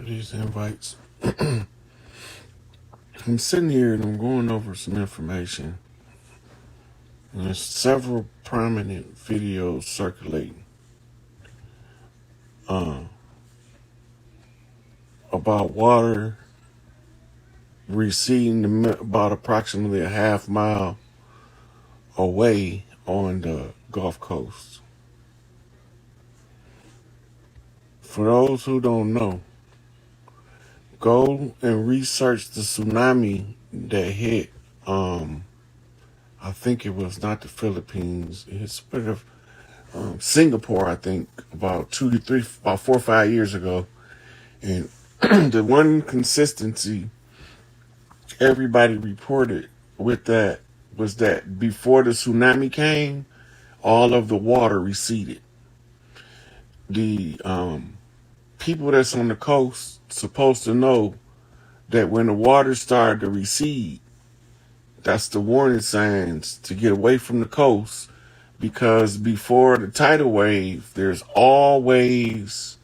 these invites. I'm sitting here and I'm going over some information. And there's several prominent videos circulating uh, about water receding about approximately a half mile away on the Gulf Coast. For those who don't know, go and research the tsunami that hit. I think it was not the Philippines. It's sort of Singapore. I think about 4 or 5 years ago. And the one consistency everybody reported with that was that before the tsunami came, all of the water receded. The people that's on the coast supposed to know that when the water started to recede, that's the warning signs to get away from the coast, because before the tidal wave, there's always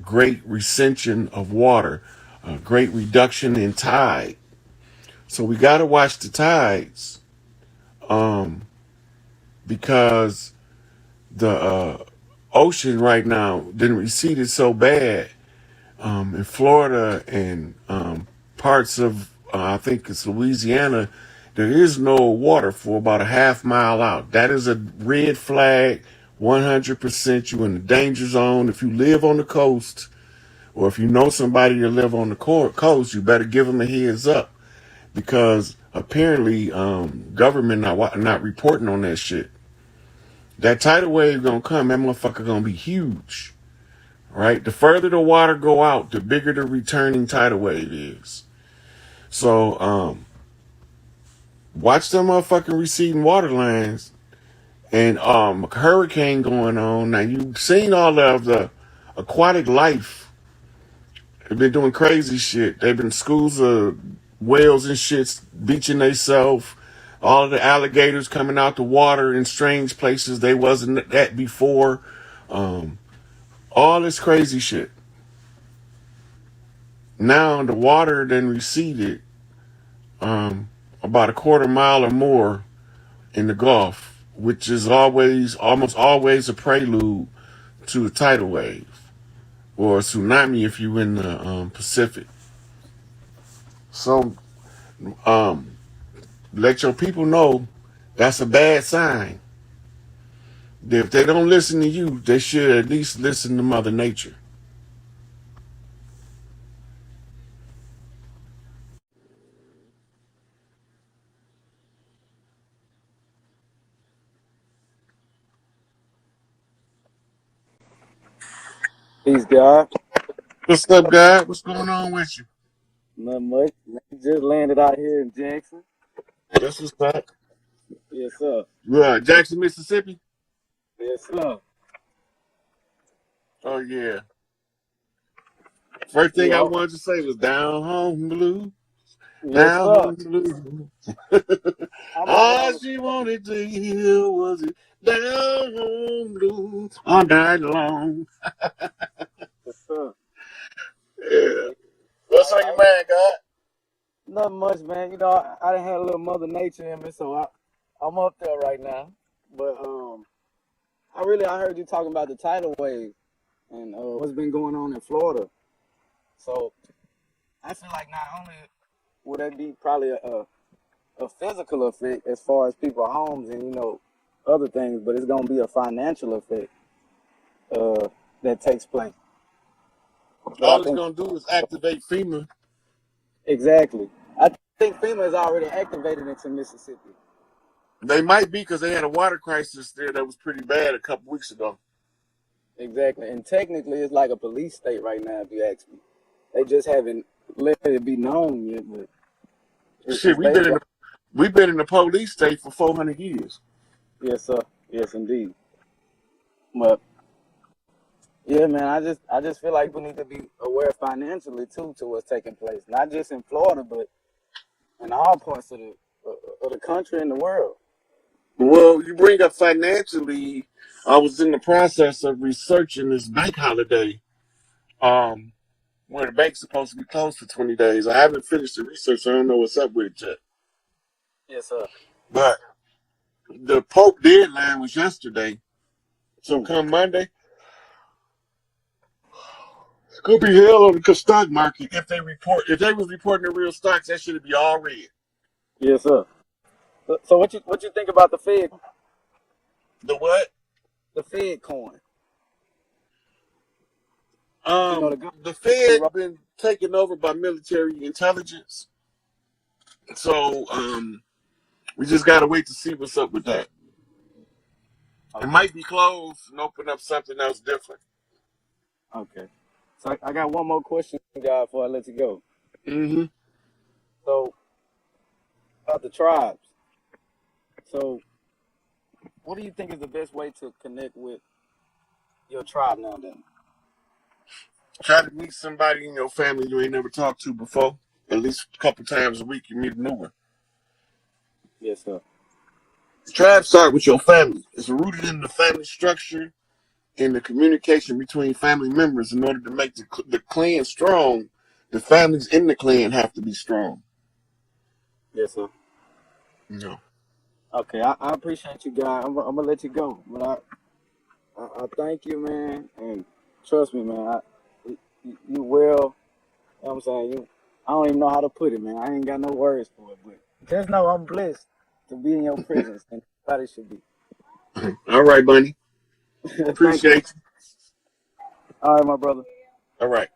great recension of water, a great reduction in tide. So we got to watch the tides, because the ocean right now didn't receded so bad in Florida and parts of I think it's Louisiana. There is no water for about a half mile out. That is a red flag. 100% you in the danger zone. If you live on the coast, or if you know somebody that live on the coast, you better give them a heads up, because apparently government not reporting on that shit. That tidal wave gonna come. That motherfucker gonna be huge, right? The further the water go out, the bigger the returning tidal wave is. So watch them motherfucking receding water lines, and a hurricane going on. Now you've seen all of the aquatic life. They've been doing crazy shit. They've been schools of whales and shits beaching themselves. All of the alligators coming out the water in strange places they wasn't at before. All this crazy shit. Now the water then receded about a quarter mile or more in the Gulf, which is almost always a prelude to a tidal wave or a tsunami if you're in the Pacific. So let your people know that's a bad sign. If they don't listen to you, they should at least listen to Mother Nature. Peace, God. What's up, God? What's going on with you? Not much. Just landed out here in Jackson. That's what's up. Yes, sir. Jackson, Mississippi? Yes, sir. Oh, yeah. First thing You I all? wanted to say was down home blue, Yes, down sir. home blue. I'm over All on the. she wanted to hear was it down home blue all night long. Yes, sir. Yeah. Yeah, What's on your mind, God? Not much, man. I done had a little Mother Nature in me, so I'm up there right now. But I heard you talking about the tidal wave and what's been going on in Florida. So I feel like not only would that be probably a physical effect as far as people's homes and other things, but it's gonna be a financial effect uh, that takes place. But I All it's think going to do is activate FEMA. exactly. I think FEMA is already activated into Mississippi. They might be, because they had a water crisis there that was pretty bad a couple weeks ago. Exactly, and technically it's like a police state right now, if you ask me. They just haven't let it be known yet, but Shit, it's basically we've been in the police state for 400 years. yes, sir, yes, indeed. But yeah, man, I just feel like we need to be aware financially too to what's taking place, not just in Florida, but in all parts of the country and the world. Well, you bring up financially. I was in the process of researching this bank holiday. where the bank's supposed to be closed for 20 days. I haven't finished the research, so I don't know what's up with it yet. Yes, sir. But the Pope deadline was yesterday. So come Monday, it's gonna be hell on the stock market if they was reporting the real stocks, that should be all red. Yes, sir. So what you think about the Fed? The what? The Fed coin. The good. The Fed been taken over by military intelligence. So we just gotta wait to see what's up with that. Okay. It might be closed and open up something else different. Okay. So I got one more question, guy, before I let you go. Mm-hmm. So about the tribes. So what do you think is the best way to connect with your tribe nowadays? Try to meet somebody in your family you ain't never talked to before. At least a couple times a week you meet a new one. Yes, sir. Try to start with your family. It's rooted in the family structure and the communication between family members. In order to make the clan strong, the families in the clan have to be strong. Yes, sir. No. Okay, I appreciate you, guys. I'm gonna let you go, but I thank you, man, and trust me, man. You well. You know what I'm saying? I don't even know how to put it, man. I ain't got no words for it, but just know I'm blessed to be in your presence, and everybody should be. All right, Bunny. Thank you. Appreciate you. All right, my brother. All right.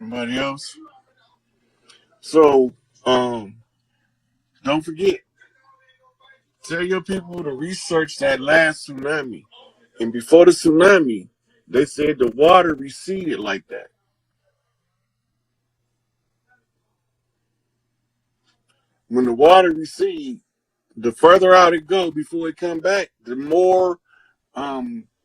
Anybody else? So, don't forget, tell your people to research that last tsunami. And before the tsunami, they said the water receded like that. When the water recedes, the further out it go before it come back, the more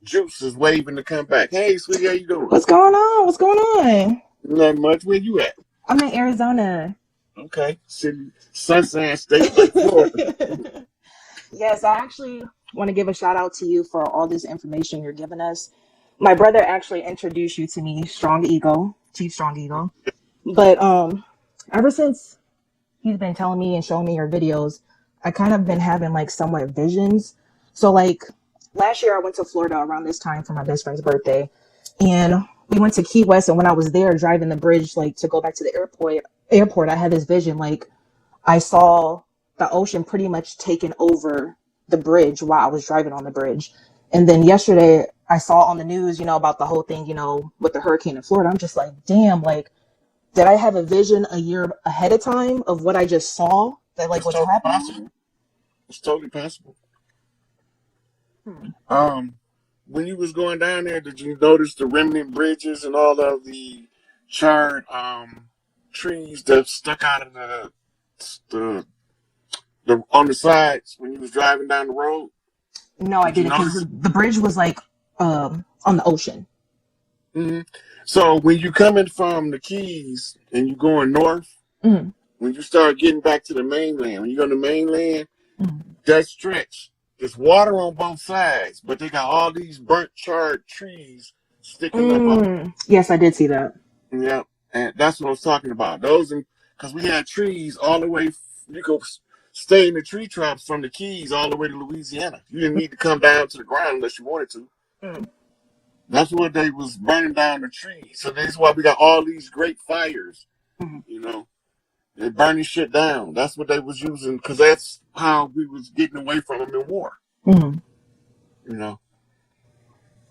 juice is waving to come back. Hey, sweetie, how you doing? What's going on? What's going on? Not much. Where you at? I'm in Arizona. Okay, city, sunshine state like Florida. Yes, I actually want to give a shout out to you for all this information you're giving us. My brother actually introduced you to me, Strong Ego, Chief Strong Ego. But ever since he's been telling me and showing me your videos, I kind of been having like somewhat visions. So like last year I went to Florida around this time for my best friend's birthday, and we went to Key West. And when I was there driving the bridge, like to go back to the airport, I had this vision. Like I saw the ocean pretty much taking over the bridge while I was driving on the bridge. And then yesterday I saw on the news, about the whole thing, with the hurricane in Florida. I'm just like, damn, like, did I have a vision a year ahead of time of what I just saw that like It's was totally happening? possible. It's totally possible. Hmm. When you was going down there, did you notice the remnant bridges and all of the charred trees that stuck out of the on the sides when you was driving down the road? No, I Did you didn't, because notice? the bridge was like on the ocean. Hmm. So when you coming from the Keys and you going north, Hmm. when you start getting back to the mainland, when you go to the mainland, Hmm. that stretch, there's water on both sides, but they got all these burnt, charred trees sticking up. Yes, I did see that. Yeah, and that's what I was talking about. Those, because we had trees all the way. You could stay in the tree trunks from the Keys all the way to Louisiana. You didn't need to come down to the ground unless you wanted to. Mm. That's what they was burning down the trees. So that's why we got all these great fires. Hmm. You know, they're burning shit down. That's what they was using because that's how we was getting away from them in war. Hmm. You know,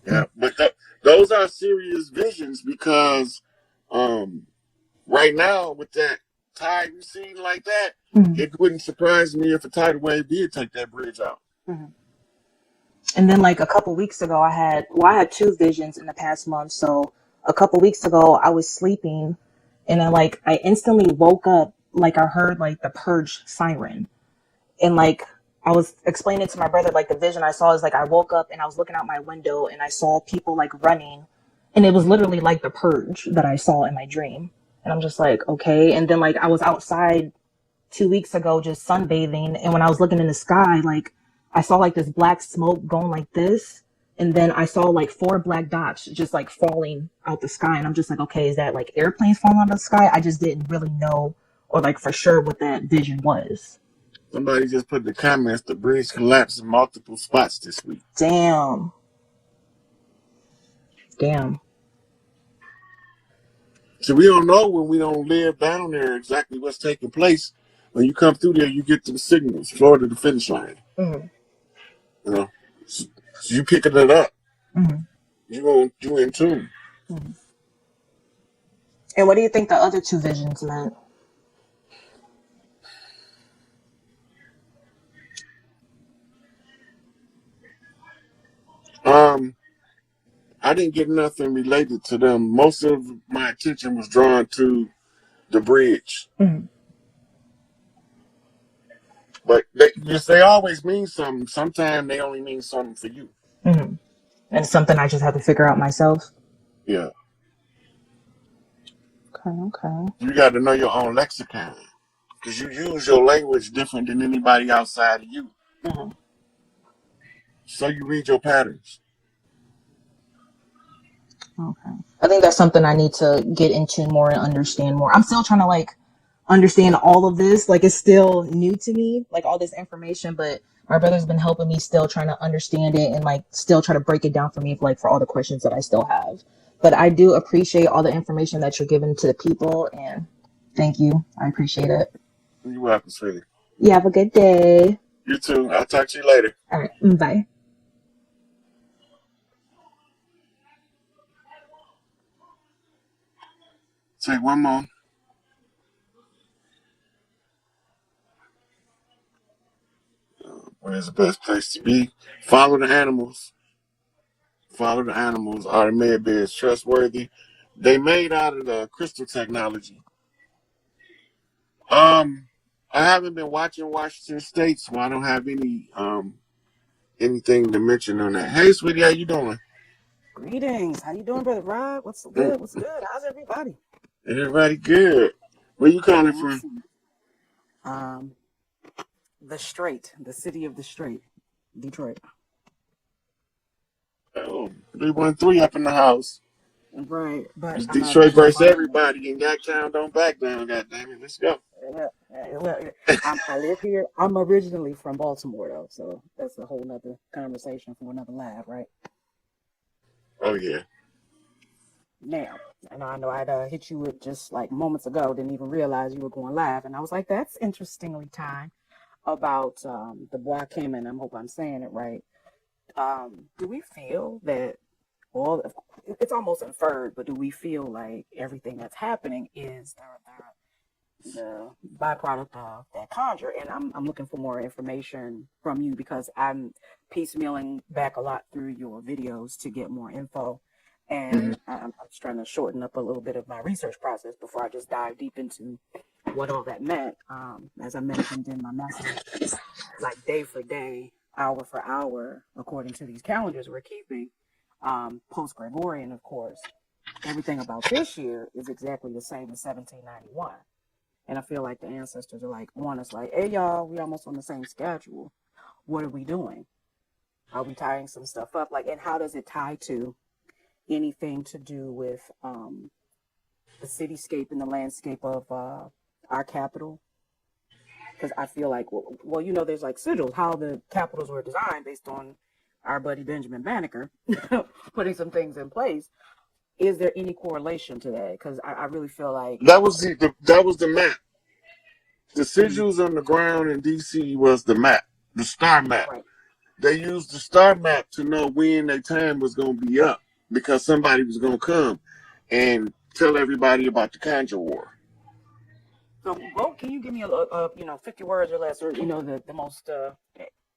yeah. But those are serious visions because right now with that tide receding like that, Hmm. it wouldn't surprise me if a tidal wave did take that bridge out. Hmm. And then like a couple weeks ago, I had two visions in the past month. So a couple weeks ago, I was sleeping, and then like I instantly woke up, like I heard like the purge siren, and like I was explaining to my brother, like the vision I saw is like I woke up and I was looking out my window and I saw people like running, and it was literally like the purge that I saw in my dream. And I'm just like, okay. And then like I was outside 2 weeks ago just sunbathing, and when I was looking in the sky, like I saw like this black smoke going like this, and then I saw like four black dots just like falling out the sky, and I'm just like, okay, is that like airplanes falling out of the sky? I just didn't really know or like for sure what that vision was. Somebody just put in the comments the bridge collapsed in multiple spots this week. Damn. Damn. So we don't know when we don't live down there exactly what's taking place. When you come through there, you get to the signals, Florida to the finish line. Mm-hmm. You know, so you picking it up. Mm-hmm. You in tune. Mm-hmm. And what do you think the other two visions meant? I didn't get nothing related to them. Most of my attention was drawn to the bridge. Mm-hmm. But they always mean something. Sometimes they only mean something for you. Mm-hmm. And it's something I just have to figure out myself. Yeah. Okay. You got to know your own lexicon. Because you use your language different than anybody outside of you. Mm-hmm. So you read your patterns. Okay. I think that's something I need to get into more and understand more. I'm still trying to like understand all of this. Like it's still new to me, like all this information, but my brother's been helping me still trying to understand it and like still try to break it down for me, like for all the questions that I still have. But I do appreciate all the information that you're giving to the people, and thank you. I appreciate it. You're welcome, sweetie. You have a good day. You too. I'll talk to you later. All right. Bye. Take one more. Where's the best place to be? Follow the animals. Follow the animals. Are the med beds trustworthy? They made out of the crystal technology. I haven't been watching Washington State, so I don't have anything to mention on that. Hey, sweetie, how you doing? Greetings. How you doing, Brother Rob? What's good? What's good? How's everybody? Everybody good. Where you calling from? Awesome. The Strait, the city of the Strait, Detroit. Oh, 313 up in the house. Right, but It's I'm not Detroit originally versus from. everybody, and that town don't back down. God damn it, let's go. Well, I live here. I'm originally from Baltimore, though, so that's a whole nother conversation for another live, right? Oh yeah. Now, and I know I'd hit you with just like moments ago, didn't even realize you were going live, and I was like, that's interestingly timed about the boy came in. I hope I'm saying it right. Do we feel that all it's almost inferred, but do we feel like everything that's happening is the byproduct of that conjure? And I'm looking for more information from you because I'm piecemealing back a lot through your videos to get more info. Mm-hmm. And I'm just trying to shorten up a little bit of my research process before I just dive deep into what all that meant. As I mentioned in my message, like day for day, hour for hour, according to these calendars we're keeping, post-Gregorian, of course, everything about this year is exactly the same as 1791. And I feel like the ancestors are like on us, like, hey, y'all, we almost on the same schedule. What are we doing? Are we tying some stuff up? Like, and how does it tie to anything to do with the cityscape and the landscape of our capital? Because I feel like, well, you know, there's like sigils, how the capitals were designed based on our buddy Benjamin Banneker putting some things in place. Is there any correlation to that? Because I really feel like That was the map. The sigils on the ground in DC was the map, the star map. right. They used the star map to know when their time was gonna be up because somebody was gonna come and tell everybody about the Conjure War. So, well, can you give me a 50 words or less, or the most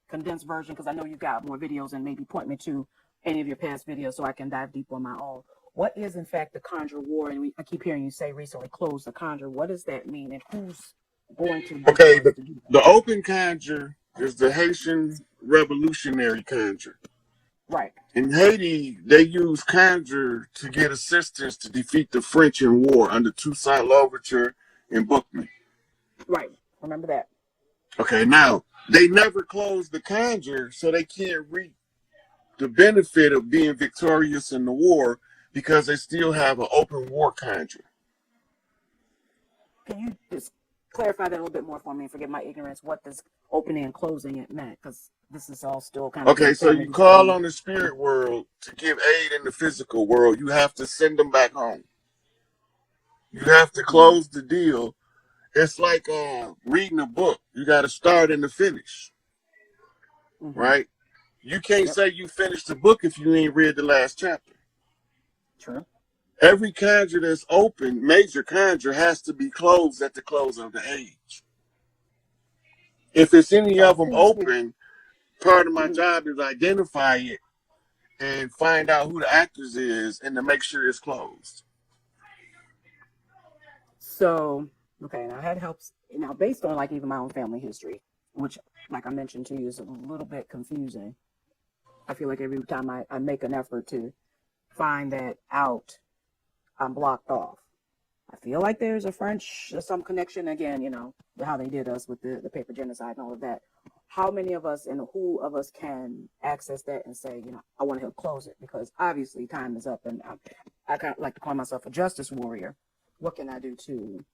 condensed version? Because I know you got more videos, and maybe point me to any of your past videos so I can dive deep on my own. What is in fact the Conjure War? And I keep hearing you say recently closed the Conjure. What does that mean, and who's going to be Okay, forced to do that? the open Conjure is the Haitian Revolutionary Conjure. Right. In Haiti, they used Conjure to get assistance to defeat the French in war under Toussaint Louverture and Bookman. Right. Remember that. Okay, now they never closed the conjure, so they can't reap the benefit of being victorious in the war because they still have an open war conjure. Can you just clarify that a little bit more for me and forget my ignorance? What does opening and closing it meant? Because this is all still kind of Okay, getting so family you history to call me. on the spirit world to give aid in the physical world. You have to send them back home. You have to Mm-hmm. close the deal. It's like reading a book. You got to start and to finish, Mm-hmm. right? You can't Yep. say you finished the book if you ain't read the last chapter. True. Every conjure that's open, major conjure, has to be closed at the close of the age. If it's any So of them who is we? open, part of my Mhm. job is identify it and find out who the actors is and to make sure it's closed. So okay, now that helps. Now based on like even my own family history, which like I mentioned to you is a little bit confusing. I feel like every time I make an effort to find that out, I'm blocked off. I feel like there's a French, some connection again, how they did us with the paper genocide and all of that. How many of us and who of us can access that and say, I want to help close it? Because obviously time is up and I kind of like to call myself a justice warrior. What can I do to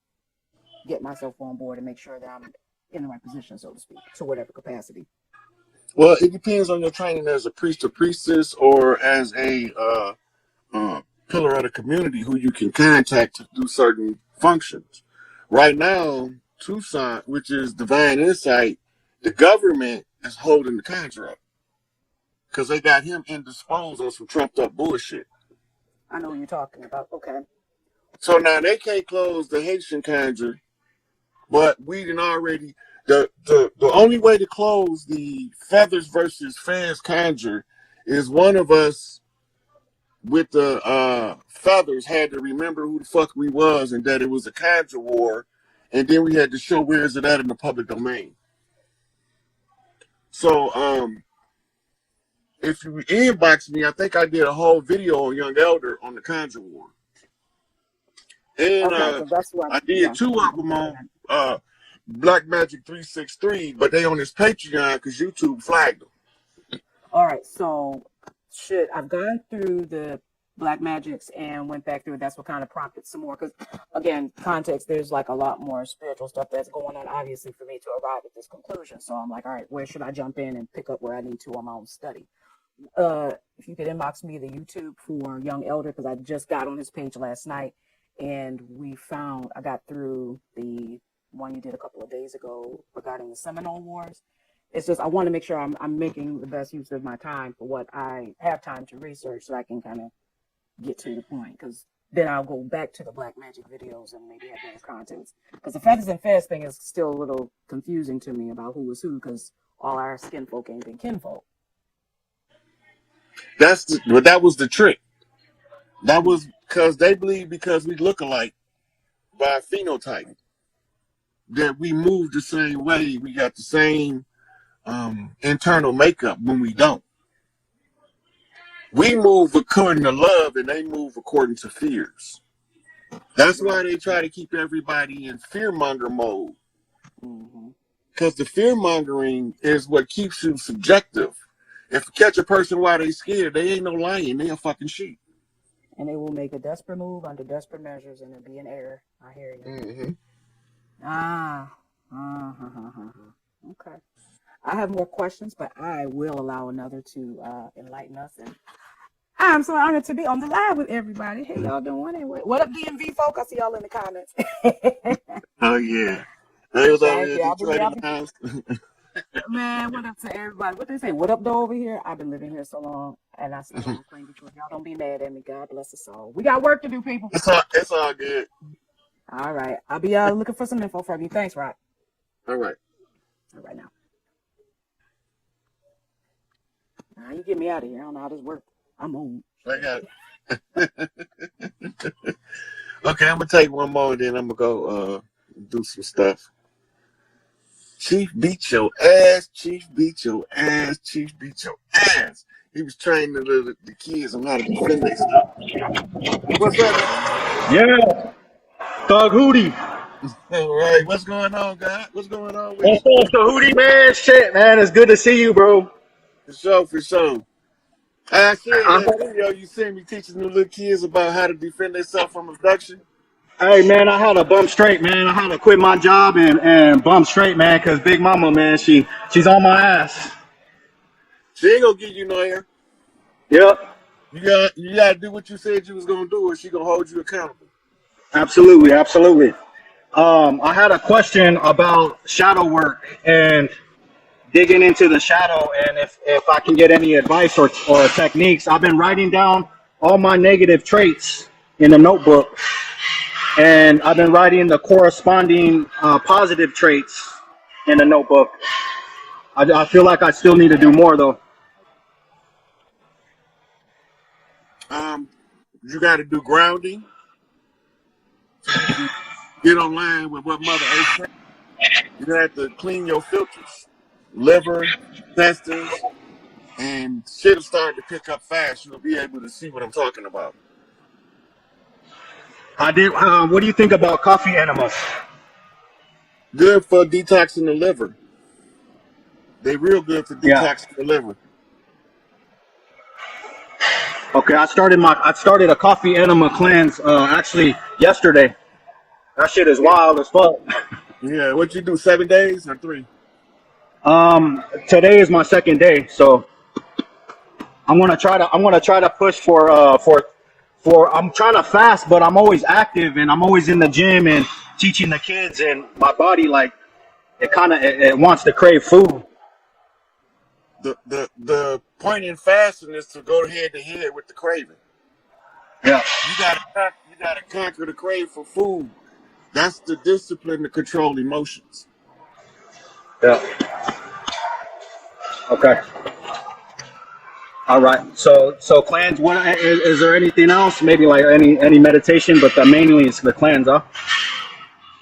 get myself on board and make sure that I'm in the right position, so to speak, to whatever capacity? Well, it depends on your training as a priest or priestess or as a pillar of the community who you can contact to do certain functions. Right now, Tucson, which is Divine Insight, the government is holding the conjure up because they got him indisposed on some trumped up bullshit. I know what you're talking about. Okay. So now they can't close the Haitian conjure, but we done already the only way to close the feathers versus fez conjure is one of us with the feathers had to remember who the fuck we was and that it was a conjure war, and then we had to show where is it at in the public domain. So if you inbox me, I think I did a whole video on Young Elder on the conjure war. And Okay, because that's what, I did yeah. two of I'm them sorry. on Black Magic 363, but they on his Patreon because YouTube flagged them. All right, so I've gone through the Black Magics and went back through it. That's what kind of prompted some more. Because again, context, there's like a lot more spiritual stuff that's going on, obviously, for me to arrive at this conclusion. So I'm like, all right, where should I jump in and pick up where I need to on my own study? If you could inbox me the YouTube for Young Elder, because I just got on his page last night, and I got through the one you did a couple of days ago regarding the Seminole Wars. It's just I want to make sure I'm making the best use of my time for what I have time to research, so I can kind of get to the point. Because then I'll go back to the Black Magic videos and maybe have better contents. Because the Feathers and Fez thing is still a little confusing to me about who was who, because all our skin folk ain't been kinfolk. But that was the trick. That was because they believe because we look alike by phenotype that we move the same way. We got the same internal makeup when we don't. We move according to love and they move according to fears. That's why they try to keep everybody in fearmonger mode. Mm-hmm. Because the fearmongering is what keeps you subjective. If you catch a person while they scared, they ain't no lion, they a fucking sheep. And they will make a desperate move under desperate measures, and it'll be an error. I hear you. Mm-hmm. Ah. Okay. I have more questions, but I will allow another to enlighten us. And I'm so honored to be on the live with everybody. Hey, y'all doing it? What up, DMV folk? I see y'all in the comments. Oh yeah. They was over Thank here you. in Detroit in the house. Man, what up to everybody? What they say? What up, though, over here? I've been living here so long, and I still don't claim Detroit. Y'all don't be mad at me. God bless us all. We got work to do, people. It's all good. All right. I'll be looking for some info from you. Thanks, Rod. All right. All right, now. Now, you get me out of here. I don't know how this works. I'm old. I got it. Okay, I'm gonna take one more and then I'm gonna go do some stuff. Chief beat your ass, Chief beat your ass, Chief beat your ass. He was training the kids on how to defend themselves. What's up, Chief? Yeah, Thug Hootie. All right, what's going on, God? What's going on with What's you? up, Hootie, man? Shit, man. It's good to see you, bro. For sure, for sure. I shared I'm, that video you sent me teaching the little kids about how to defend themselves from abduction. hey, man, I had to bump straight, man. I had to quit my job and bump straight, man, because Big Mama, man, she's on my ass. She ain't gonna give you no air. Yep, You gotta do what you said you was gonna do, or she gonna hold you accountable. absolutely, absolutely. I had a question about shadow work and digging into the shadow, and if I can get any advice or techniques. I've been writing down all my negative traits in a notebook, and I've been writing the corresponding positive traits in a notebook. I feel like I still need to do more though. Um, you gotta do grounding so you can get online with what Mother Earth said. You have to clean your filters, liver, intestines, and shit'll start to pick up fast. You'll be able to see what I'm talking about. I did. What do you think about coffee enemas? Good for detoxing the liver. They real good for Yeah. detoxing the liver. Okay. I started a coffee enema cleanse actually yesterday. That shit is wild as fuck. Yeah, what you do, 7 days or 3? Today is my second day, so I'm gonna try to push for I'm trying to fast, but I'm always active and I'm always in the gym and teaching the kids, and my body like it wants to crave food. The point in fasting is to go head to head with the craving. Yeah. You gotta conquer the crave for food. That's the discipline to control emotions. Yeah. Okay. All right. So clans. What is there anything else? Maybe like any meditation, but mainly it's the clans, huh?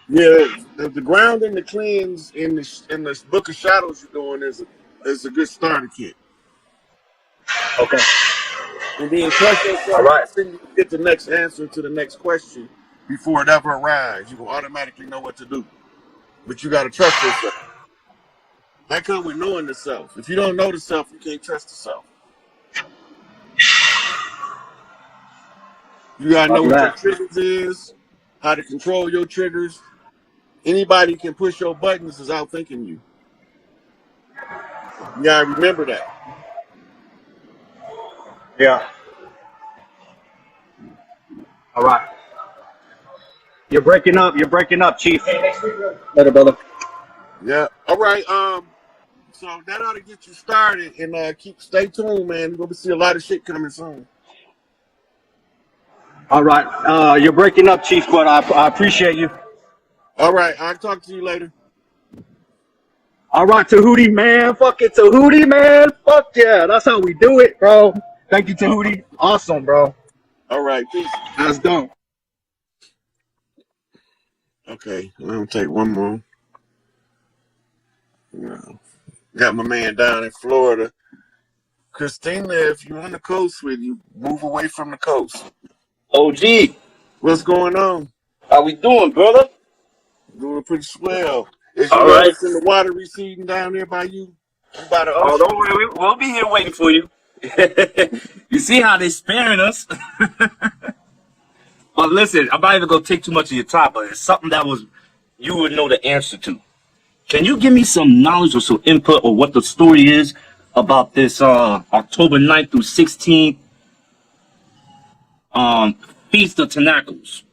Yeah, the ground and the cleanse in the book of shadows you're doing is a good starter kit. Okay. And then trust All yourself right. until you get the next answer to the next question before it ever arrives. You will automatically know what to do. But you gotta trust yourself. That comes with knowing the self. If you don't know the self, you can't trust the self. You gotta know Copy what your that. triggers is, how to control your triggers. Anybody can push your buttons is outthinking you. You gotta remember that. Yeah. All right. You're breaking up. You're breaking up, Chief. Later, brother. Yeah. All right. So that ought to get you started, and stay tuned, man. You're gonna see a lot of shit coming soon. All right. You're breaking up, Chief, but I appreciate you. All right. I'll talk to you later. All right, Tahuti, man. Fuck it, Tahuti, man. Fuck yeah. That's how we do it, bro. Thank you, Tahuti. Awesome, bro. All right. Peace. That's dope. Okay. I'm gonna take one more. Got my man down in Florida. Christina, if you're on the coast with you, move away from the coast. OG, What's going on? how we doing, brother? Doing pretty swell. Is you All right. noticing the water receding down there by you? You by the Oh, ocean? don't worry. We'll be here waiting for you. You see how they sparing us? But listen, I'm not even gonna take too much of your time, but it's something that was you would know the answer to. Can you give me some knowledge or some input or what the story is about this October 9th through 16th um Feast of Tabernacles?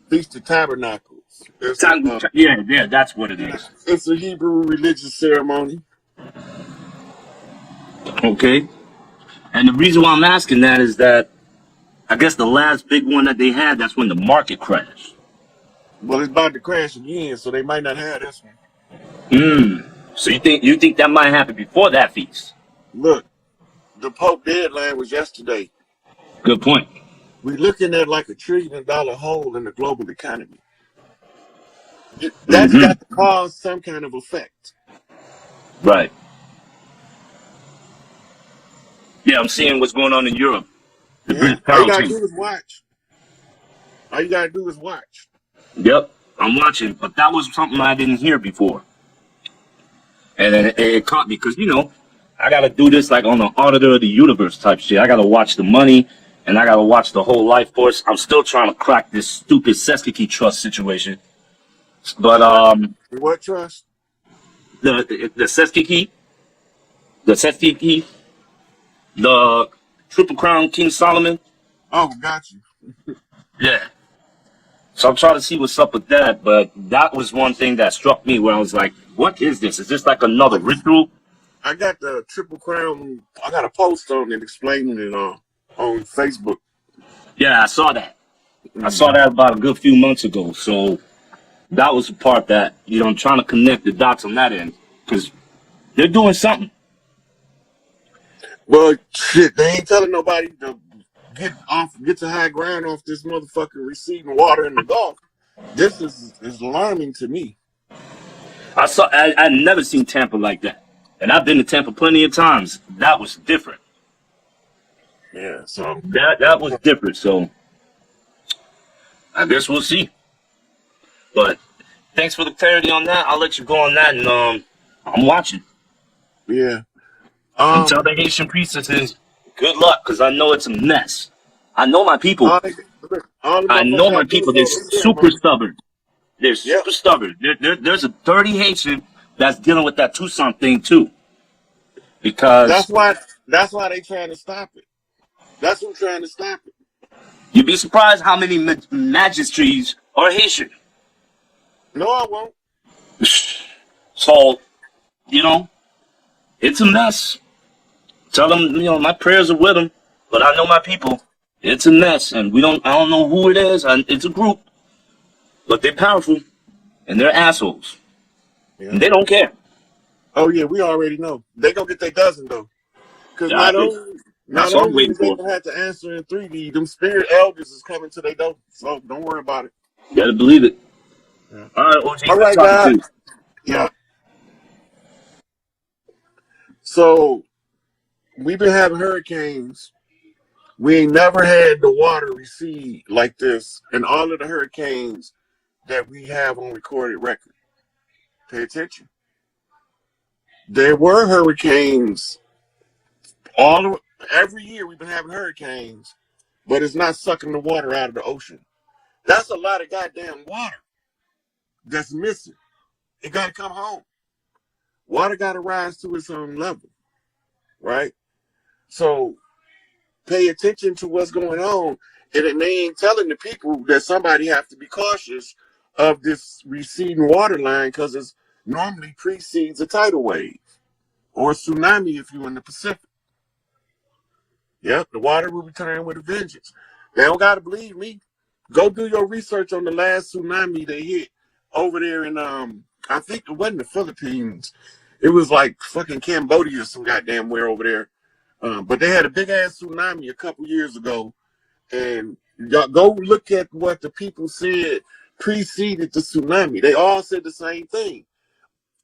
Feast of Tabernacles. Yeah, that's what it is. It's a Hebrew religious ceremony. Okay. And the reason why I'm asking that is that I guess the last big one that they had, that's when the market crashed. Well, it's about to crash again, so they might not have this one. So you think that might happen before that feast? Look, the Pope deadline was yesterday. Good point. We're looking at like $1 trillion hole in the global economy. That's Mm-hmm. got to cause some kind of effect. Right. Yeah, I'm seeing what's going on in Europe. The Yeah. British All you pound gotta tank. do is watch. All you gotta do is watch. Yep. I'm watching, but that was something I didn't hear before. And then it caught me because, I got to do this like on the Auditor of the Universe type shit. I got to watch the money and I got to watch the whole life force. I'm still trying to crack this stupid Seskeke Trust situation. But What trust? the Seskeke, the Triple Crown King Solomon. Oh, got you. Yeah. So I'm trying to see what's up with that. But that was one thing that struck me where I was like, what is this? Is this like another ritual? I got the Triple Crown. I got a post on it explaining it on Facebook. Yeah, I saw that. I saw that about a good few months ago. So that was the part that, I'm trying to connect the dots on that end. Because they're doing something. Well, shit, they ain't telling nobody to get to high ground off this motherfucking receding water in the Gulf. This is alarming to me. I never seen Tampa like that. And I've been to Tampa plenty of times. That was different. Yeah, so That was different. So I guess we'll see. But thanks for the clarity on that. I'll let you go on that, and I'm watching. yeah. And tell the Haitian priestesses good luck, because I know it's a mess. I know my people. All the I motherfuckers know my gotta do is people. They're go live there, super man. stubborn. They're Yep. super stubborn. There's a dirty Haitian that's dealing with that Tucson thing too. Because That's why they trying to stop it. That's who's trying to stop it. you'd be surprised how many magistrates are Haitian. No, I won't. So, it's a mess. Tell them, my prayers are with them, but I know my people. It's a mess, and I don't know who it is, and it's a group, but they're powerful, and they're assholes, Yeah. and they don't care. Oh yeah, we already know. They gonna get their dozen though. Because Yeah, not that's what I'm only waiting is they for. gonna have to answer in 3D, them spirit elders is coming to their door. So don't worry about it. You gotta believe it. Yeah. All right, OG, All good right, talking to guys. you. Yeah. So we've been having hurricanes. We ain't never had the water recede like this in all of the hurricanes that we have on recorded record. Pay attention. There were hurricanes every year we've been having hurricanes, but it's not sucking the water out of the ocean. That's a lot of goddamn water that's missing. It got to come home. Water got to rise to its own level, right? So pay attention to what's going on. And they ain't telling the people that somebody have to be cautious of this receding water line because it normally precedes a tidal wave or a tsunami if you're in the Pacific. Yep, the water will return with a vengeance. They don't got to believe me. Go do your research on the last tsunami they hit over there in, I think it wasn't the Philippines. It was like fucking Cambodia or some goddamn where over there. But they had a big ass tsunami a couple years ago. And y'all go look at what the people said preceded the tsunami. They all said the same thing.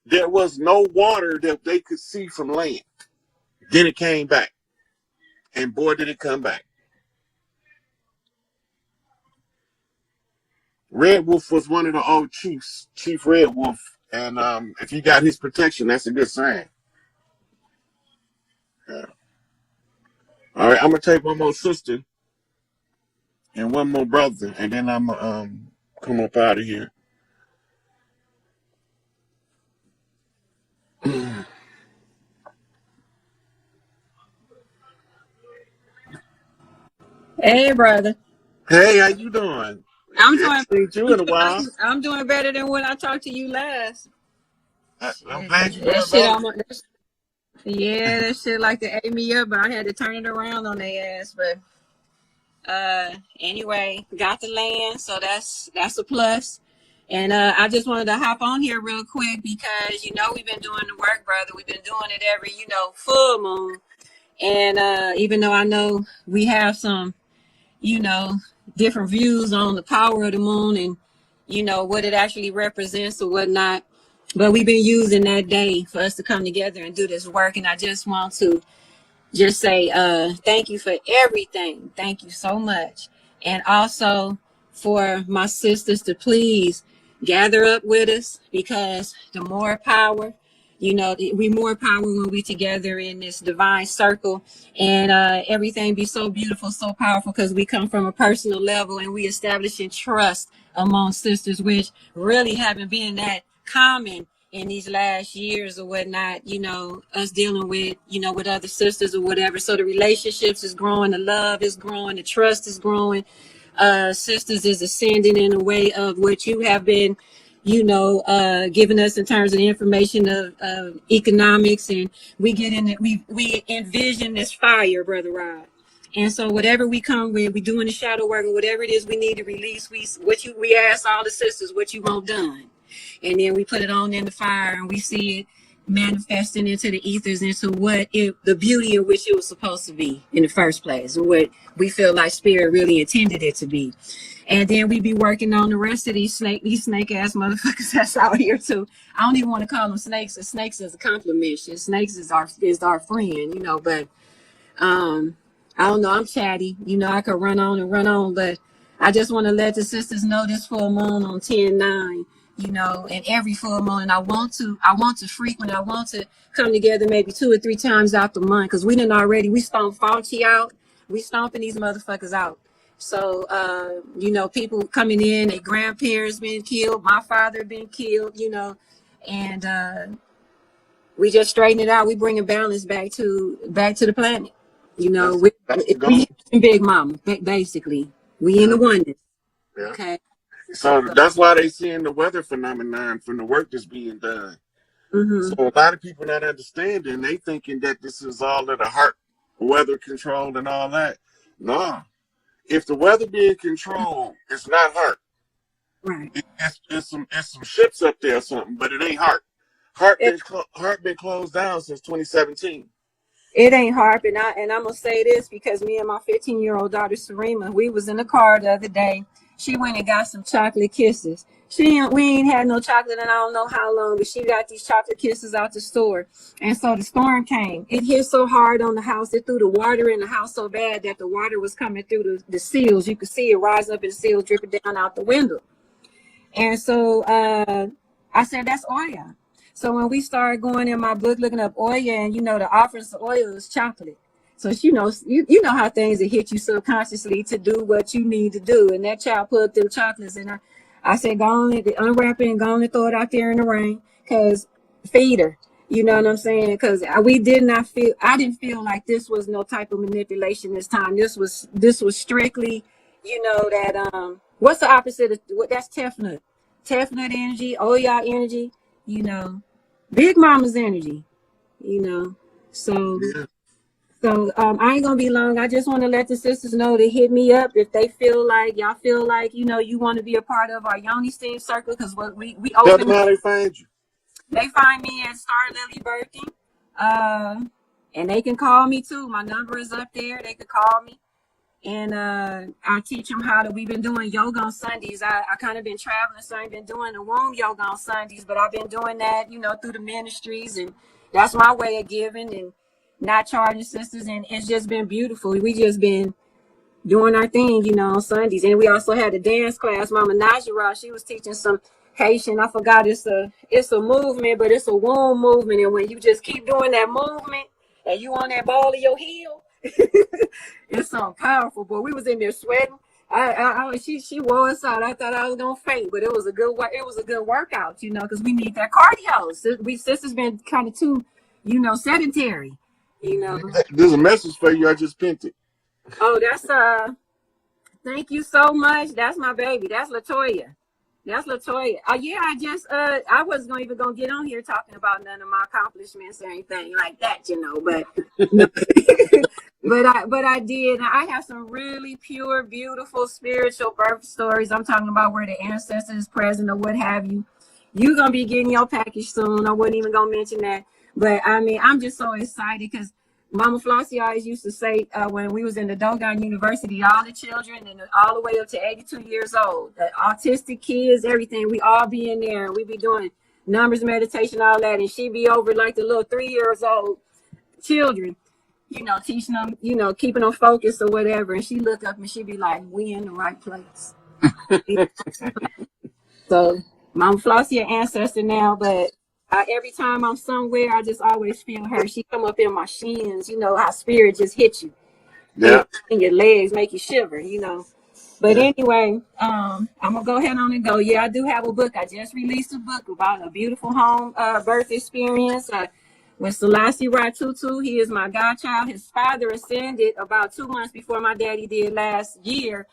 There was no water that they could see from land. Then it came back. And boy, did it come back. Red Wolf was one of the old chiefs, Chief Red Wolf. And if he got his protection, that's a good sign. Yeah. All right, I'm going to take one more sister and one more brother, and then I'm going to come up out of here. Hey, brother. Hey, how you doing? I'm Haven't doing. seen you in a while. I'm doing better than when I talked to you last. I'm Shit, glad you're that doing shit better. almost. Yeah, that shit like to ate me up, but I had to turn it around on their ass. But anyway, got the land, so that's a plus. And I just wanted to hop on here real quick because we've been doing the work, brother. We've been doing it every full moon. And even though I know we have some you know, different views on the power of the moon and, what it actually represents or whatnot. But we've been using that day for us to come together and do this work. And I just want to just say thank you for everything. Thank you so much. And also for my sisters to please gather up with us, because the more power, we more power when we together in this divine circle, and everything be so beautiful, so powerful, because we come from a personal level and we establishing trust among sisters, which really haven't been that common in these last years or whatnot, us dealing with, with other sisters or whatever. So the relationships is growing, the love is growing, the trust is growing. Sisters is ascending in a way of what you have been, giving us in terms of the information of economics. And we get in it, we envision this fire, Brother Rod. And so whatever we come with, we doing the shadow work or whatever it is we need to release, we ask all the sisters what you want done. And then we put it on in the fire and we see it manifesting into the ethers, into the beauty in which it was supposed to be in the first place, and what we feel like spirit really intended it to be. And then we be working on the rest of these snake ass motherfuckers that's out here too. I don't even want to call them snakes. Snakes is a compliment. Snakes is our friend, but I don't know, I'm chatty. I could run on and run on, but I just want to let the sisters know this full moon on 10/9, and every full moon. And I want to frequent, I want to come together maybe 2 or 3 times out the month, because we stomped Fauci out. We stomping these motherfuckers out. So, people coming in, their grandparents been killed, my father been killed, and we just straighten it out. We bringing balance back to the planet. That's the goal. We Big Mama, basically. We in the oneness. Yeah. Okay. So that's why they seeing the weather phenomenon from the work that's being done. Mm-hmm. So a lot of people not understanding, they thinking that this is all of the heart weather controlled and all that. No. If the weather being controlled, it's not heart. Right. It's some ships up there or something, but it ain't heart. Heart been closed down since 2017. It ain't HAARP, and I'm gonna say this because me and my 15-year-old daughter Serena, we was in the car the other day. She went and got some chocolate kisses. We ain't had no chocolate in I don't know how long, but she got these chocolate kisses out the store. And so the storm came. It hit so hard on the house, it threw the water in the house so bad that the water was coming through the seals. You could see it rise up in the seals, dripping down out the window. And so I said, that's oil. So when we started going in my book looking up oil, and the offerings of oil is chocolate. So you know how things that hit you subconsciously to do what you need to do. And that child put them chocolates in. I said, go on and unwrap it and go on and throw it out there in the rain, because feed her. You know what I'm saying? Because I didn't feel like this was no type of manipulation this time. This was strictly, that what's the opposite of what? That's Tefnut energy, Oya energy, Big Mama's energy, So, Yeah. so I ain't gonna be long. I just want to let the sisters know to hit me up if they feel like you want to be a part of our Yoni Steam circle, because what we Tell them open. how they find you. They find me at Star Lily Birthing, and they can call me too. My number is up there. They could call me. And I teach them we've been doing yoga on Sundays. I kind of been traveling, so I ain't been doing the womb yoga on Sundays, but I've been doing that, through the ministries, and that's my way of giving and not charging sisters. And it's just been beautiful. We just been doing our thing, on Sundays. And we also had a dance class. Mama Najera, she was teaching some Haitian. I forgot it's a movement, but it's a womb movement. And when you just keep doing that movement and you on that ball of your heel, it's so powerful. Boy, we was in there sweating. She wore us out. I thought I was gonna faint, but it was a good workout, because we need that cardio. We sisters been kind of too, sedentary, There's a message for you. I just pinned it. Oh, that's thank you so much. That's my baby. That's Latoya. Yeah, I wasn't even gonna get on here talking about none of my accomplishments or anything like that, but but I did. I have some really pure, beautiful spiritual birth stories. I'm talking about where the ancestors present or what have you. You're gonna be getting your package soon. I wasn't even gonna mention that, but I mean, I'm just so excited because Mama Flossie always used to say when we was in the Dogon University, all the children and all the way up to 82 years old, the autistic kids, everything, we all be in there and we be doing numbers, meditation, all that, and she be over like the little 3 years old children, teaching them, keeping them focused or whatever. And she look up and she be like, we in the right place. So Mama Flossie an ancestor now, but every time I'm somewhere, I just always feel her. She come up in my shins. You know how spirit just hit you Yeah. in your legs, make you shiver. You know. But Yeah. anyway, I'm gonna go ahead on and go. Yeah, I do have a book. I just released a book about a beautiful home birth experience with Selassie Ratutu. He is my godchild. His father ascended about 2 months before my daddy did last year.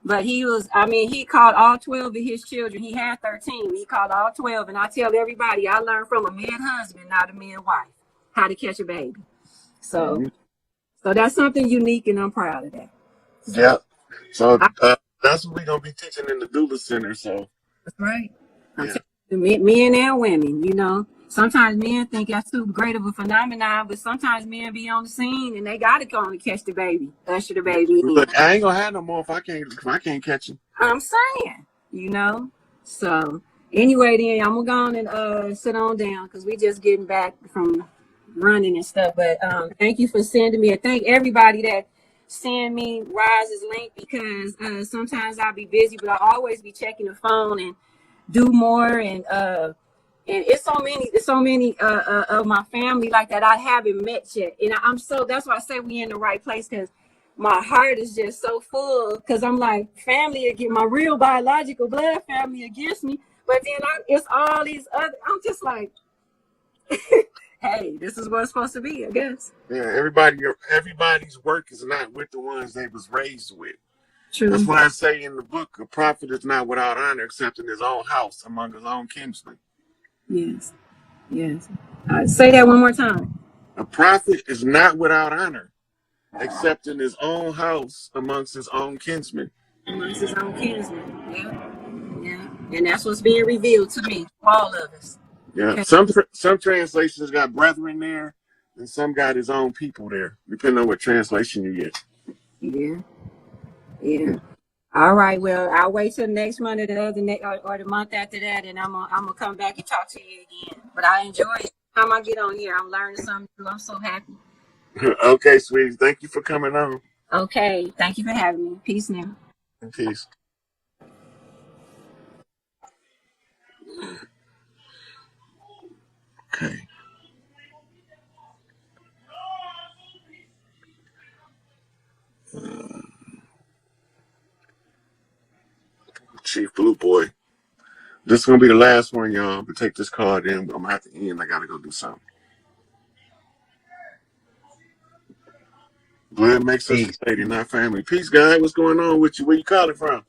But he called all 12 of his children. He had 13. He called all 12. And I tell everybody, I learned from a man husband, not a man wife, how to catch a baby. So, Mhm. so that's something unique, and I'm proud of that. So, Yeah. So that's what we're gonna be teaching in the doula center. So that's right. I'm yeah. telling you, men and women, you know. Sometimes men think that's too great of a phenomenon, but sometimes men be on the scene and they gotta go on and catch the baby, usher the baby in. Look, I ain't gonna have no more if I can't catch him. I'm saying, you know. So anyway, then I'm gonna go on and sit on down because we just getting back from running and stuff. But thank you for sending me, and thank everybody that send me Rise's link because sometimes I'll be busy, but I'll always be checking the phone and do more and it's so many of my family like that I haven't met yet, and that's why I say we in the right place because my heart is just so full because I'm like family again, my real biological blood family against me, but then it's all these other. I'm just like, hey, this is what it's supposed to be, I guess. Yeah, everybody's work is not with the ones they was raised with. That's True. why I say in the book, a prophet is not without honor except in his own house among his own kinsmen. Yes. Yes. Say that one more time. A prophet is not without honor except in his own house amongst his own kinsmen. Amongst his own kinsmen. Yeah. Yeah. And that's what's being revealed to me, all of us. Yeah, Okay. some translations got brethren there, and some got his own people there, depending on what translation you get. Yeah. Yeah. All right. Well, I'll wait till next month or or the month after that, and I'm gonna come back and talk to you again. But I enjoy it. Every time I get on here, I'm learning something new. I'm so happy. Okay, sweetie, thank you for coming on. Okay. Thank you for having me. Peace now. Peace. Okay. Chief Blue Boy. This is gonna be the last one, y'all. But take this card in. I'm gonna have to end. I gotta go do something. Blood makes us Peace. lady, not family. Peace, guy. What's going on with you? Where you calling from?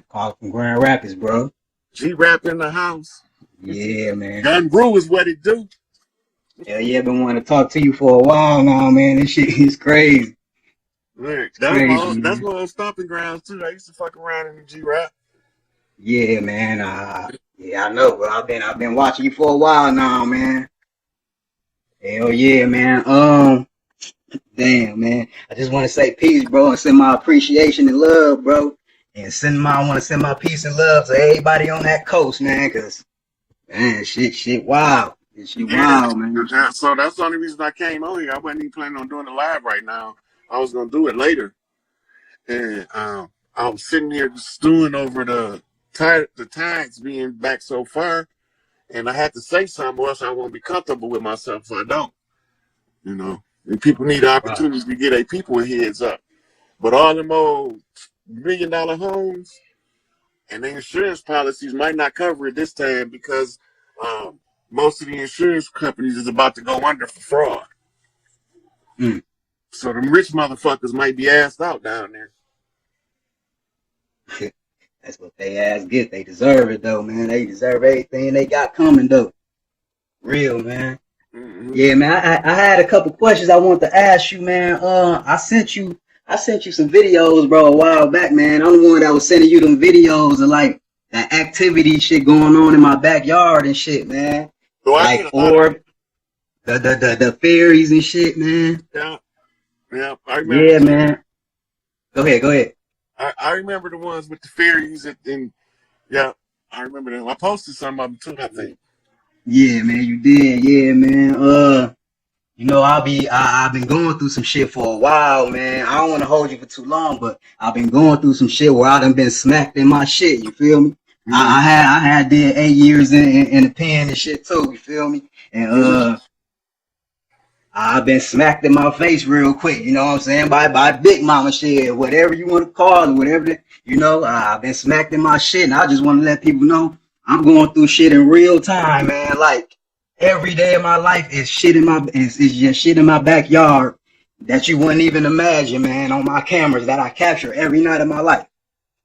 Call from Grand Rapids, bro. G-Rap in the house. Yeah, man. Gun Brew is what it do. Hell yeah, been wanting to talk to you for a while now, man. This shit is crazy. Look, It's crazy, that's man. my old stomping grounds too. I used to fuck around in the G-Rap. Yeah, man. Yeah, I know, bro. I've been watching you for a while now, man. Hell yeah, man. Damn, man. I just want to say peace, bro, and send my appreciation and love, bro. And I want to send my peace and love to everybody on that coast, man, cause man, shit, wow. Shit, Yeah. wow, man. So that's the only reason I came on here. I wasn't even planning on doing it live right now. I was gonna do it later, and I was sitting here stewing over the tags being back so far, and I had to say something, or else I won't be comfortable with myself if I don't. You know, and people need Right. opportunities to get their people heads up. But all them old $1 million homes and the insurance policies might not cover it this time because most of the insurance companies is about to go under for fraud. Mm. So them rich motherfuckers might be assed out down there. That's what they ass get. They deserve it though, man. They deserve everything they got coming though. Real, man. Mm-hmm. Yeah, man. I had a couple questions I wanted to ask you, man. I sent you some videos, bro, a while back, man. I'm the one that was sending you them videos of like that activity shit going on in my backyard and shit, man. So I Like did a lot of orb, the fairies and shit, man. yeah. I remember. Yeah, man. Go ahead. I remember the ones with the fairies and yeah, I remember them. I posted some of them too, I think. Yeah, man, you did. Yeah, man. You know, I've been going through some shit for a while, man. I don't want to hold you for too long, but I've been going through some shit where I done been smacked in my shit. You feel me? Mm-hmm. I had did 8 years in the pen and shit too. You feel me? And Mm-hmm. I've been smacked in my face real quick. You know what I'm saying? By Big Mama shit, whatever you want to call it, whatever. I've been smacked in my shit, and I just want to let people know I'm going through shit in real time, man. Like every day of my life is shit is just shit in my backyard that you wouldn't even imagine, man. On my cameras that I capture every night of my life.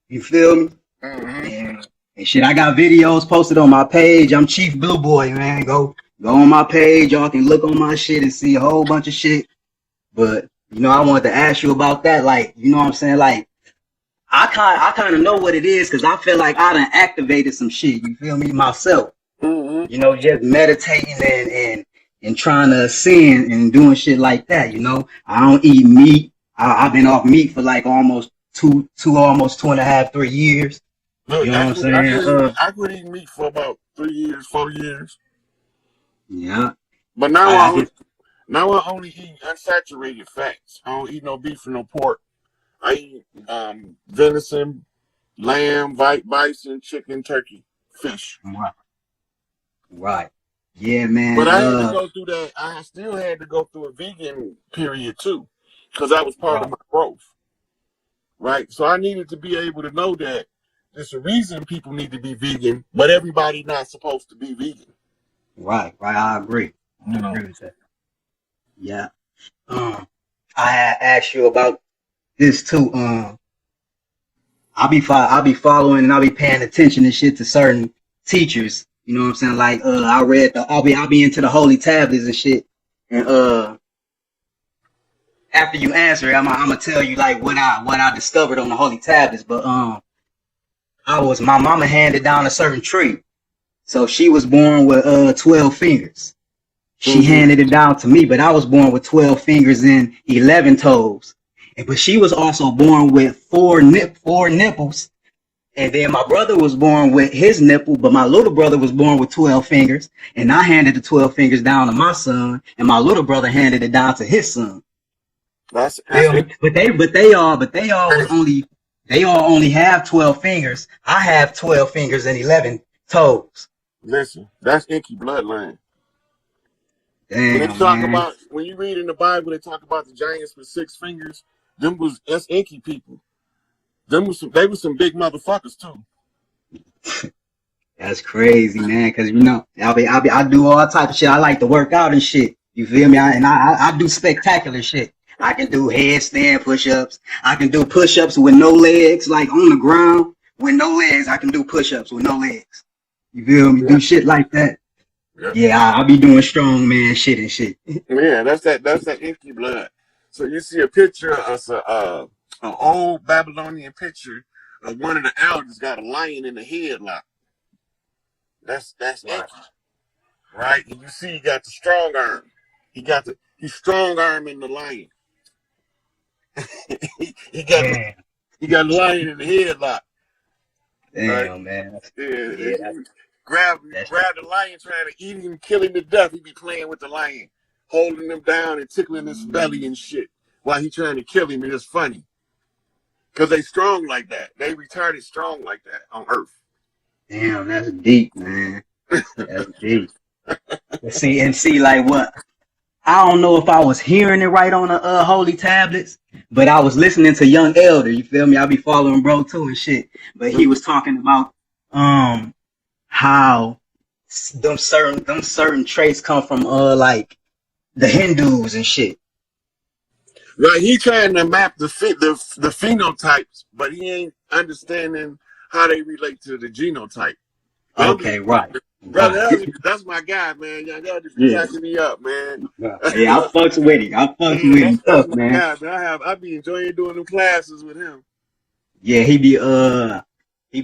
You feel me? Mm-hmm. And shit, I got videos posted on my page. I'm Chief Blue Boy, man. Go on my page. Y'all can look on my shit and see a whole bunch of shit. But I wanted to ask you about that. Like, you know what I'm saying? Like, I kind of know what it is because I feel like I done activated some shit. You feel me? Myself. Mm-hmm. Just meditating and trying to ascend and doing shit like that. I don't eat meat. I've been off meat for like almost almost 2.5, 3 years. You Look, know what I'm saying? I quit eating meat for about 3 years, 4 years. Yeah. But I just now I only eat unsaturated fats. I don't eat no beef and no pork. I eat venison, lamb, bison, chicken, turkey, fish. right. Right. Yeah, man. But I had to go through that. I still had to go through a vegan period too, because that was part of Right. my growth. Right. So I needed to be able to know that there's a reason people need to be vegan, but everybody not supposed to be vegan. Right. Right. I agree. I You know. agree with that. Yeah. I had asked you about this too. I'll be following and I'll be paying attention and shit to certain teachers. You know what I'm saying? Like I'll be into the holy tablets and shit. And after you answer it, I'm gonna tell you like what I discovered on the holy tablets. But my mama handed down a certain tree. So she was born with 12 fingers. She Mm-hmm. handed it down to me, but I was born with 12 fingers and 11 toes. But she was also born with four nipples. And then my brother was born with his nipple, but my little brother was born with 12 fingers. And I handed the 12 fingers down to my son, and my little brother handed it down to his son. That's Feel me? They all only have 12 fingers. I have 12 fingers and 11 toes. listen. That's inky bloodline. Damn, man. When you read in the Bible, they talk about the giants with 6 fingers. That's inky people. They were some big motherfuckers too. That's crazy, man. Cause I do all type of shit. I like to work out and shit. You feel me? I do spectacular shit. I can do headstand push-ups. I can do push-ups with no legs, like on the ground with no legs. I can do push-ups with no legs. You feel me? Yeah. Do shit like that. Yeah. Yeah, I be doing strong man shit and shit. Yeah, that's that inky blood. So you see a picture of an old Babylonian picture of one of the elders got a lion in the headlock. That's Right. inky, right? And you see he got the strong arm. He's strong arm in the lion. he got Damn, he got the lion in the headlock. Right? damn, man. Yeah, Yeah, and you grab that's the lion trying to eat him, kill him to death. He be playing with the lion, holding him down and tickling his belly and shit while he trying to kill him. And it's funny because they strong like that. They retarded strong like that on Earth. damn, that's deep, man. That's deep. See, like what? I don't know if I was hearing it right on the holy tablets, but I was listening to Young Elder. You feel me? I be following bro too and shit. But he was talking about how them certain traits come from like the Hindus and shit. Right, he trying to map the phenotypes, but he ain't understanding how they relate to the genotype. Okay, right, Brother right. Elder, that's my guy, man. Y'all just be Yeah, cracking me up, man. yeah. I fucks with him. I fucks Yeah, with him that's tough, my man. guy, man. I be enjoying doing them classes with him. Yeah, he be damn, he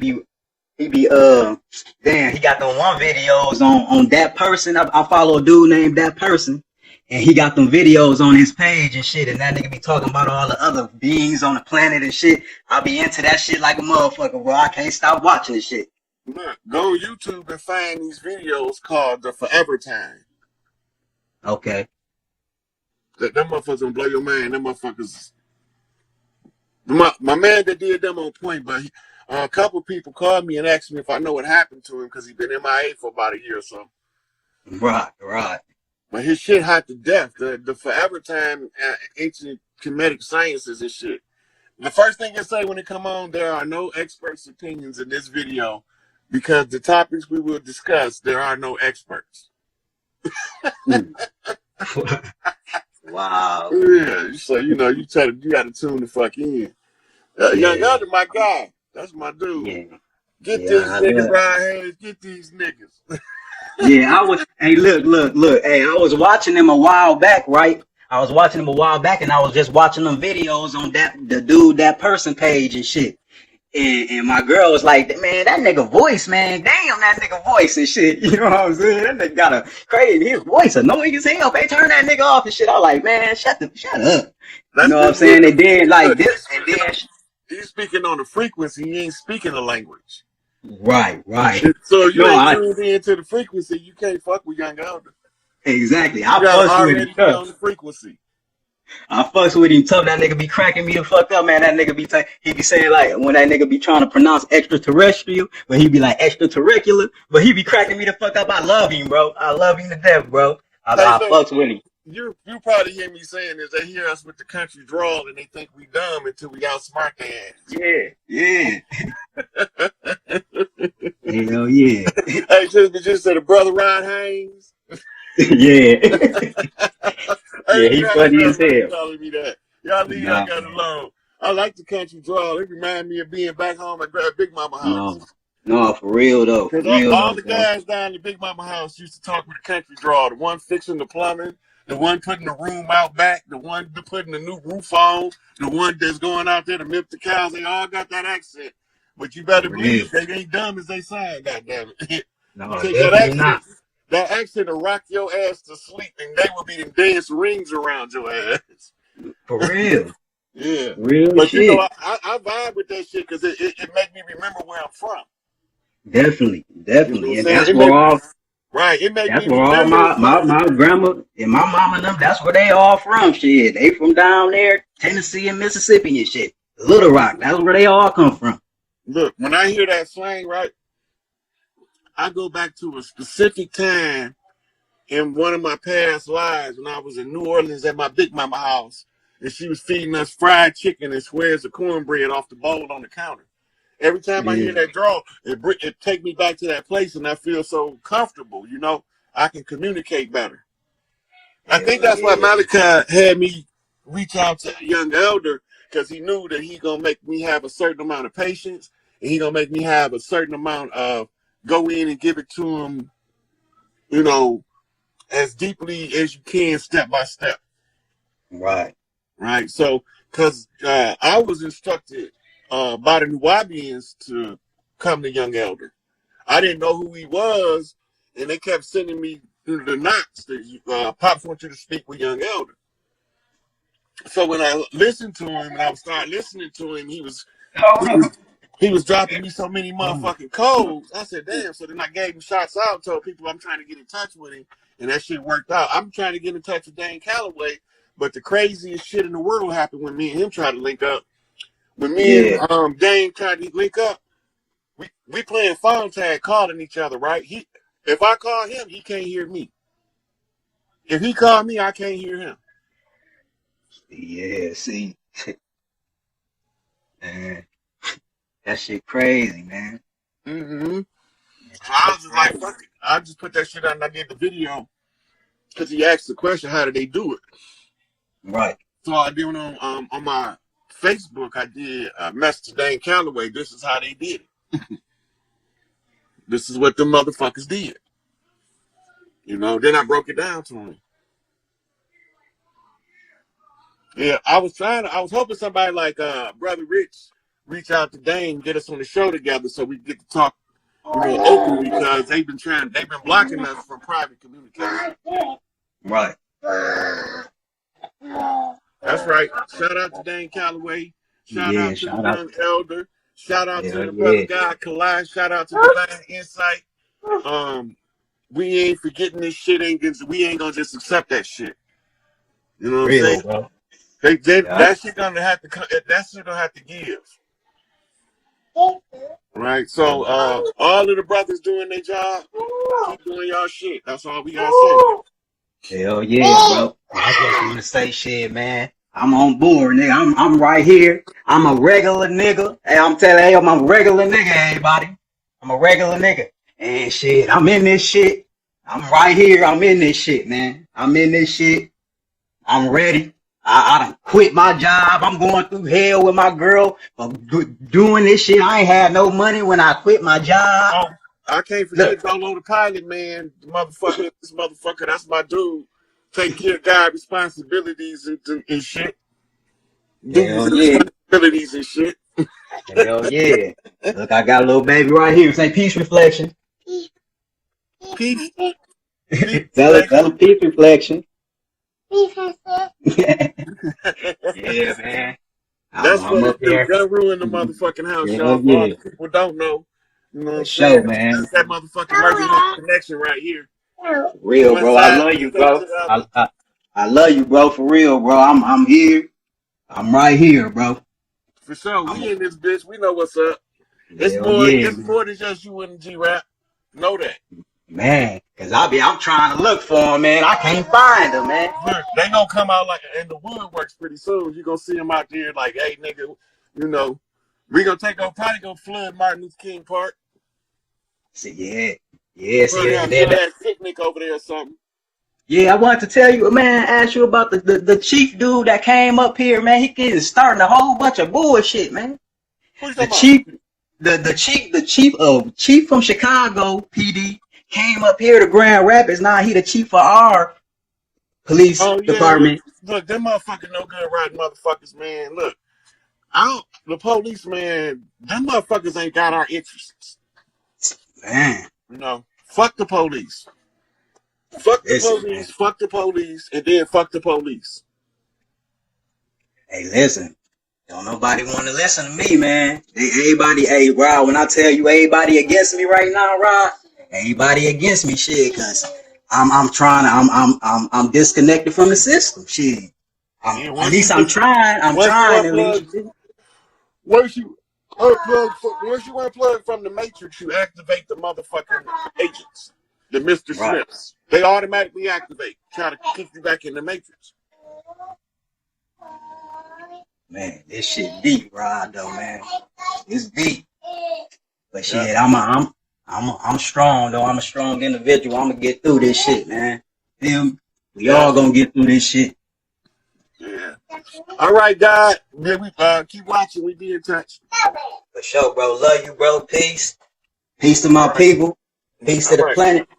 got them one videos on that person. I follow a dude named that person, and he got them videos on his page and shit. And that nigga be talking about all the other beings on the planet and shit. I be into that shit like a motherfucker, bro. I can't stop watching this shit. Look, go on YouTube and find these videos called the Forever Time. Okay. Them motherfuckers gonna blow your mind. Them motherfuckers My man that did them on point, but a couple people called me and asked me if I know what happened to him because he's been MIA for about a year or so. Right. But his shit hot to death. The forever time ancient Kemetic sciences and shit. The first thing I say when it come on, there are no experts' opinions in this video because the topics we will discuss, there are no experts. Wow. Yeah, so you got to tune the fuck in. Young Yeah. Elder, my guy, that's my dude. Yeah. Get Yeah. these I niggas, love. Ryan Hayes. Get these niggas. Yeah. I was. Hey, look. Hey, I was watching them a while back, right? I was watching them a while back, and I was just watching them videos on the dude, that person page and shit. And my girl was like, man, that nigga voice, man, damn, that nigga voice and shit. You know what I'm saying? That nigga got a crazy, his voice annoying as hell. They turn that nigga off and shit. I was like, man, shut up. You That's know what I'm because saying? And then like this, and then he's speaking on the frequency. He ain't speaking the language. right. So you No, ain't tuned into the frequency. You can't fuck with Young Elder. exactly. You I gotta fucks with him already be tough. on the frequency. I fucks with him tough. That nigga be cracking me the fuck up, man. That nigga be he be saying like when that nigga be trying to pronounce extraterrestrial, but he be like extraterricular, but he be cracking me the fuck up. I love him, bro. I love him to death, bro. I Hey, look, fucks with him. you probably hear me saying this. They hear us with the country drawl and they think we dumb until we outsmart their Yeah. ass. Hell yeah. Hey, just said the brother Ryan Hayes. Yeah. Hey, Yeah, he funny as hell. telling me that. Y'all leave Young Nah, Elder alone. I like the country drawl. It remind me of being back home at Big Mama house. no, for real though, Because all the bro. guys down the Big Mama house used to talk with the country drawl. The one fixing the plumbing, the one putting the room out back, the one putting the new roof on, the one that's going out there to milk the cows. They all got that accent. But you better For real. believe they ain't dumb as they sound, goddammit. You No, take definitely not. that accent will rock your ass to sleep, and they will be in dance rings around your ass. For real. Yeah. Real But you know, shit. I vibe with that shit because it make me remember where I'm from. Definitely. You know what I'm And saying? It make It make that's me where all remember. my grandma and my mama and them, that's where they all from. Shit. They from down there, Tennessee and Mississippi and shit. Little Rock, that's where they all come from. Look, when I hear that slang, right, I go back to a specific time in one of my past lives when I was in New Orleans at my Big Mama house, and she was feeding us fried chicken and squares of cornbread off the bowl on the counter. Every time I hear Yeah. that draw, it take me back to that place, and I feel so comfortable. You know, I can communicate better. I think Hell that's why yeah. Malachi had me reach out to a young elder because he knew that he gonna make me have a certain amount of patience, and he gonna make me have a certain amount of go in and give it to him, you know, as deeply as you can, step by step. Right. Right. So, because I was instructed by the Nuwabians to come to young elder. I didn't know who he was, and they kept sending me through the knocks that Pops want you to speak with young elder. So when I listened to him and I would start listening to him, he was dropping me so many motherfucking codes. I said, damn. So then I gave him shots out, told people I'm trying to get in touch with him, and that shit worked out. I'm trying to get in touch with Dane Calloway, but the craziest shit in the world happened when me and him tried to link up. When me Yeah. and Dane tried to link up, we playing phone tag, calling each other, right? If I call him, he can't hear me. If he called me, I can't hear him. Yeah, see. Man, that shit crazy, man. Mm-hmm. That So I shit was just like, crazy. fuck it. I just put that shit out and I did the video because he asked the question, how did they do it? Right. So I did on my Facebook, I did a message to Dane Calloway. This is how they did it. This is what the motherfuckers did. You know, then I broke it down to him. Yeah, I was hoping somebody like Brother Rich reach out to Dane, get us on the show together so we get to talk, openly because they've been blocking us from private communication. Right. That's right. Shout out to Dane Calloway. Shout Yeah, out to the shout out. young elder. Shout out to Hell the brother yeah. God Kalai. Shout out to Divine Insight. We ain't forgetting this shit. We ain't gonna just accept that shit. You know what I'm Real, saying? bro. Yeah. That shit gonna have to that shit gonna have to give. Right? So all of the brothers doing their job, keep doing y'all shit. That's all we gotta say. Hell yeah, bro. I just want to say shit, man. I'm on board, nigga. I'm right here. I'm a regular nigga. Hey, I'm telling you, I'm a regular nigga, everybody. I'm a regular nigga. And shit, I'm in this shit. I'm right here. I'm in this shit, man. I'm in this shit. I'm ready. I done quit my job. I'm going through hell with my girl for doing this shit. I ain't had no money when I quit my job. Oh, I can't Look, forget Dolo the pilot, man. This motherfucker, that's my dude. Take care of God responsibilities and shit. Duties hell and yeah. responsibilities and shit. Hell yeah. Look, I got a little baby right here. Say peace reflection. Peace, peace, Tell him peace reflection. Yeah, man. That's I'm what up it do. here. Gotta ruin the motherfucking house, Hell y'all. For all yeah. the people don't know, you know what For I'm saying? sure, man. That's that motherfucking Mercury connection right here. Real, West bro. I side love niggas you, stay bro. together. I love you, bro. For real, bro. I'm here. I'm right here, bro. For sure. I'm We in this bitch. We know what's up. hell yeah, It's man. more than just you and G-Rap. Know that. Man, cause I'm trying to look for him, man. I can't find him, man. Look, they gonna come out like in the woodworks pretty soon. You gonna see them out there like, hey, nigga, you know, we gonna probably gonna flood Martin Luther King Park. See, yeah. Yeah, Probably see, have and a then little ass picnic over there or something. yeah, I wanted to tell you, man, ask you about the chief dude that came up here, man. He is starting a whole bunch of bullshit, man. Who you The talking about? chief, the chief from Chicago PD came up here to Grand Rapids. Now he the chief of our police Oh yeah, department. look, them motherfucking no good riding motherfuckers, man. Look, the police, man, them motherfuckers ain't got our interests. Man, You know, fuck the police. Fuck the listen, man. police, fuck the police, and then fuck the police. Hey, listen. Don't nobody want to listen to me, man. Everybody, hey, Rod, when I tell you everybody against me right now, Rod, everybody against me, shit, cause I'm disconnected from the system, shit. Yeah, At least I'm once you trying at least. unplug, once you once you unplug from the matrix, you activate the motherfucking agents, the Mr. Right. Smiths. They automatically activate, try to kick you back in the matrix. Man, this shit deep, Rod, though, man. It's deep. But Yeah, shit, I'm strong, though. I'm a strong individual. I'm gonna get through this shit, man. Feel me? We yeah, all gonna get through this shit. yeah. All right, God. Man, we keep watching. We be in touch. For sure, bro. Love you, bro. Peace. Peace to my All right, people. Peace to all the right, planet. all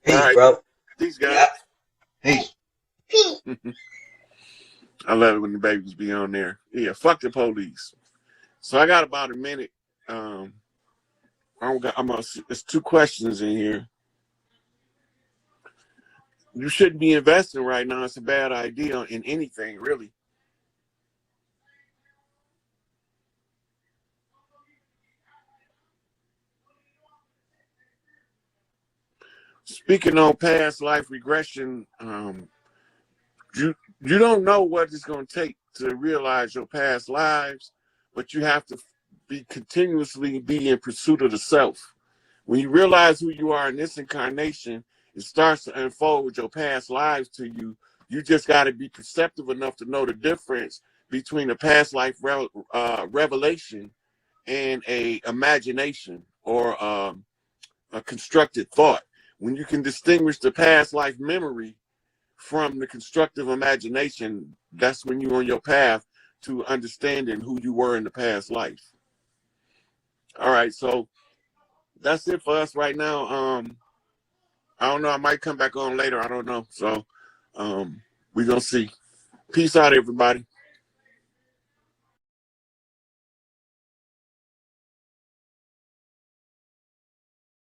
Peace, right. bro. These Yeah. guys. Peace. I love it when the babies be on there. Yeah, fuck the police. So I got about a minute. It's two questions in here. You shouldn't be investing right now. It's a bad idea in anything, really. Speaking on past life regression, you don't know what it's going to take to realize your past lives, but you have to continuously be in pursuit of the self. When you realize who you are in this incarnation, it starts to unfold with your past lives to you. You just got to be perceptive enough to know the difference between a past life revelation and a imagination or a constructed thought. When you can distinguish the past life memory from the constructive imagination, that's when you're on your path to understanding who you were in the past life. All right, so that's it for us right now. I don't know. I might come back on later. I don't know. So we're gonna see. Peace out, everybody.